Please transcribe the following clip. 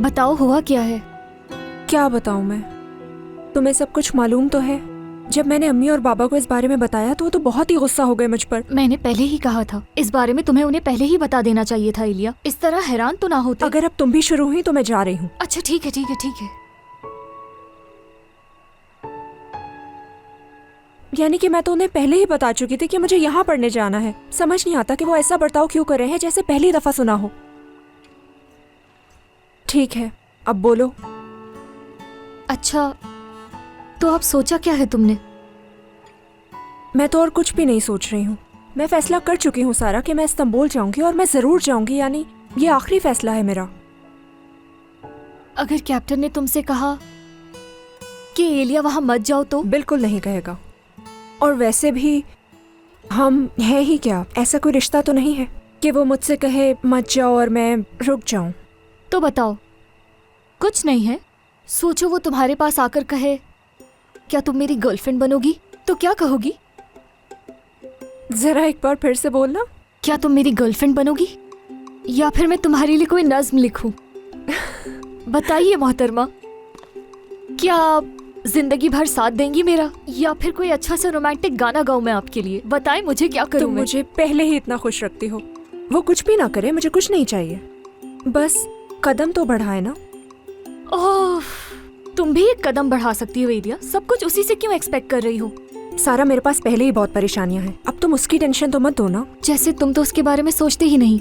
बताओ हुआ क्या है? क्या बताऊं मैं? तुम्हें सब कुछ मालूम तो है। जब मैंने अम्मी और बाबा को इस बारे में बताया तो वो तो बहुत ही गुस्सा हो गए मुझ पर। मैंने पहले ही कहा था इस बारे में तुम्हें उन्हें पहले ही बता देना चाहिए था इलिया। इस तरह हैरान तो ना होते। अगर अब तुम भी शुरू हुई तो मैं जा रही हूँ। अच्छा ठीक है ठीक है ठीक है। यानी कि मैं तो उन्हें पहले ही बता चुकी थी कि मुझे यहाँ पढ़ने जाना है। समझ नहीं आता कि वो ऐसा बर्ताव क्यों कर रहे हैं जैसे पहली दफा सुना हो। ठीक है, अब बोलो। अच्छा तो अब सोचा क्या है तुमने? मैं तो और कुछ भी नहीं सोच रही हूँ। मैं फैसला कर चुकी हूँ सारा कि मैं इस्तांबुल जाऊंगी और मैं जरूर जाऊंगी। यानी ये आखिरी फैसला है मेरा। अगर कैप्टन ने तुमसे कहा कि एलिया वहां मत जाओ तो? बिल्कुल नहीं कहेगा। और वैसे भी हम हैं ही क्या, ऐसा कोई रिश्ता तो नहीं है कि वो मुझसे कहे मत जाओ और मैं रुक जाऊं। तो बताओ, कुछ नहीं है। सोचो वो तुम्हारे पास आकर कहे क्या तुम मेरी गर्लफ्रेंड बनोगी तो क्या कहोगी? जरा एक बार फिर से बोलना। क्या तुम मेरी गर्लफ्रेंड बनोगी या फिर मैं तुम्हारे लिए कोई नज्म लिखूं? बताइए मोहतरमा, क्या आप जिंदगी भर साथ देंगी मेरा या फिर कोई अच्छा सा रोमांटिक गाना गाऊं मैं आपके लिए? बताएं मुझे क्या करूं तुम मैं? मुझे पहले ही इतना खुश रखती हो। वो कुछ भी ना करे, मुझे कुछ नहीं चाहिए, बस कदम तो बढ़ाए ना। ओह, तुम भी एक कदम बढ़ा सकती हो एलिया। सब कुछ उसी से क्यों एक्सपेक्ट कर रही हो? सारा, मेरे पास पहले ही बहुत परेशानियां हैं। अब तुम उसकी टेंशन तो मत दो ना। जैसे तुम तो उसके बारे में सोचते ही नहीं।